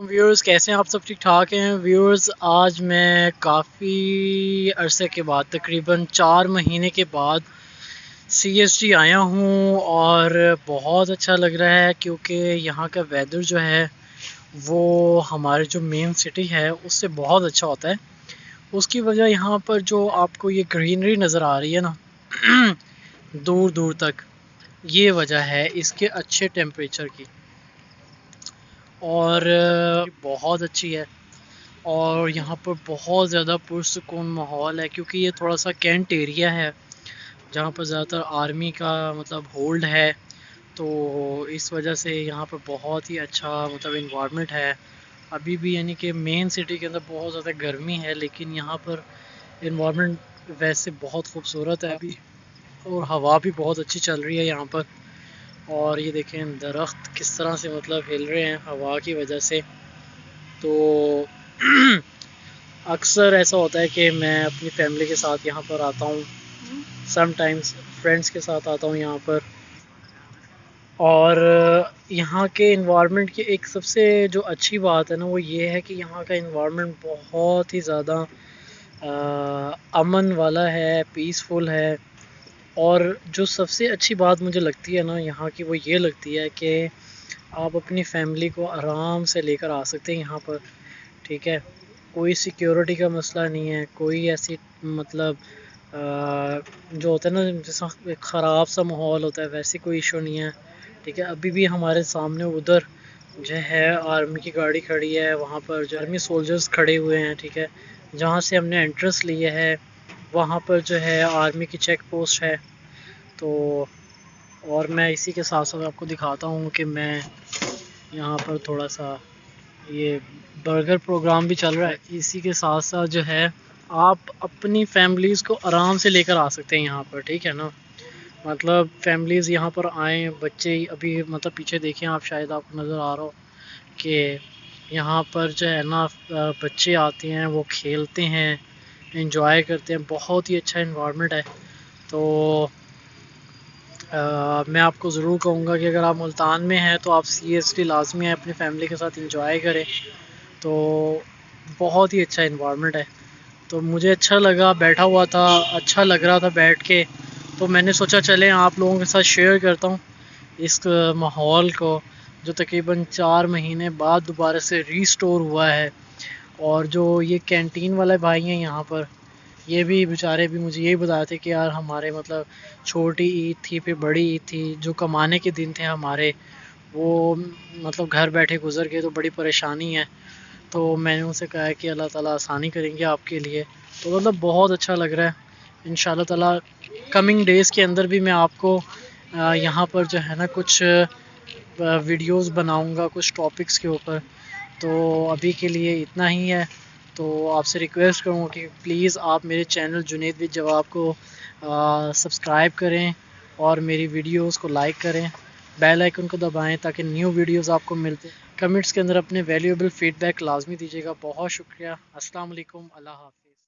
Viewers कैसे हैं आप? सब ठीक ठाक हैं व्यूअर्स। आज मैं काफ़ी अरसे के बाद तकरीबन 4 महीने के बाद सीएसटी आया हूं और बहुत अच्छा लग रहा है क्योंकि यहाँ का वेदर जो है वो हमारे जो मेन सिटी है उससे बहुत अच्छा होता है। उसकी वजह यहाँ पर जो आपको ये ग्रीनरी नज़र आ रही है ना दूर दूर तक, ये वजह है इसके अच्छे टेम्परेचर की। और बहुत अच्छी है और यहाँ पर बहुत ज़्यादा पुरसुकून माहौल है क्योंकि ये थोड़ा सा कैंट एरिया है जहाँ पर ज़्यादातर आर्मी का मतलब होल्ड है। तो इस वजह से यहाँ पर बहुत ही अच्छा मतलब इन्वायरमेंट है। अभी भी यानी कि मेन सिटी के अंदर बहुत ज़्यादा गर्मी है लेकिन यहाँ पर इन्वायरमेंट वैसे बहुत खूबसूरत है अभी, और हवा भी बहुत अच्छी चल रही है यहाँ पर। और ये देखें दरख्त किस तरह से मतलब हिल रहे हैं हवा की वजह से। तो अक्सर ऐसा होता है कि मैं अपनी फैमिली के साथ यहाँ पर आता हूँ, समटाइम्स फ्रेंड्स के साथ आता हूँ यहाँ पर। और यहाँ के इन्वायरमेंट की एक सबसे जो अच्छी बात है ना वो ये है कि यहाँ का इन्वायरमेंट बहुत ही ज़्यादा अमन वाला है, पीसफुल है। और जो सबसे अच्छी बात मुझे लगती है ना यहाँ की वो ये लगती है कि आप अपनी फैमिली को आराम से लेकर आ सकते हैं यहाँ पर, ठीक है। कोई सिक्योरिटी का मसला नहीं है, कोई ऐसी मतलब जो होता है ना जैसा एक ख़राब सा माहौल होता है वैसे कोई इशू नहीं है, ठीक है। अभी भी हमारे सामने उधर जो है आर्मी की गाड़ी खड़ी है, वहाँ पर जो आर्मी सोल्जर्स खड़े हुए हैं, ठीक है। जहाँ से हमने एंट्रेंस लिए है वहाँ पर जो है आर्मी की चेक पोस्ट है। तो और मैं इसी के साथ साथ आपको दिखाता हूँ कि मैं यहाँ पर थोड़ा सा ये बर्गर प्रोग्राम भी चल रहा है। इसी के साथ साथ जो है आप अपनी फैमिलीज़ को आराम से लेकर आ सकते हैं यहाँ पर, ठीक है ना। मतलब फैमिलीज़ यहाँ पर आएँ, बच्चे अभी मतलब पीछे देखें आप, शायद आपको नज़र आ रहा हो कि यहाँ पर जो है ना बच्चे आते हैं, वो खेलते हैं, इंजॉय करते हैं, बहुत ही अच्छा इन्वायरमेंट है। तो मैं आपको ज़रूर कहूँगा कि अगर आप मुल्तान में हैं तो आप सीएसटी लाजमी है अपनी फैमिली के साथ इंजॉय करें। तो बहुत ही अच्छा इन्वायरमेंट है। तो मुझे अच्छा लगा, बैठा हुआ था, अच्छा लग रहा था बैठ के। तो मैंने सोचा चलें आप लोगों के साथ शेयर करता हूँ इस माहौल को जो तकरीबन 4 महीने बाद दोबारा से रीस्टोर हुआ है। और जो ये कैंटीन वाले भाई हैं यहाँ पर, ये भी बेचारे भी मुझे यही बता रहे थे कि यार हमारे मतलब छोटी ईद थी फिर बड़ी ईद थी, जो कमाने के दिन थे हमारे वो मतलब घर बैठे गुजर गए, तो बड़ी परेशानी है। तो मैंने उनसे कहा है कि अल्लाह ताला आसानी करेंगे आपके लिए। तो मतलब बहुत अच्छा लग रहा है। इंशाल्लाह ताला कमिंग डेज़ के अंदर भी मैं आपको यहाँ पर जो है ना कुछ वीडियोस बनाऊंगा कुछ टॉपिक्स के ऊपर। तो अभी के लिए इतना ही है। तो आपसे रिक्वेस्ट करूँगा कि प्लीज़ आप मेरे चैनल जुनैद विद जवाब को सब्सक्राइब करें और मेरी वीडियोस को लाइक करें, बेल आइकन को दबाएं ताकि न्यू वीडियोस आपको मिलते। कमेंट्स के अंदर अपने वैल्यूएबल फीडबैक लाजमी दीजिएगा। बहुत शुक्रिया। अस्सलाम वालेकुम, अल्लाह हाफ़िज़।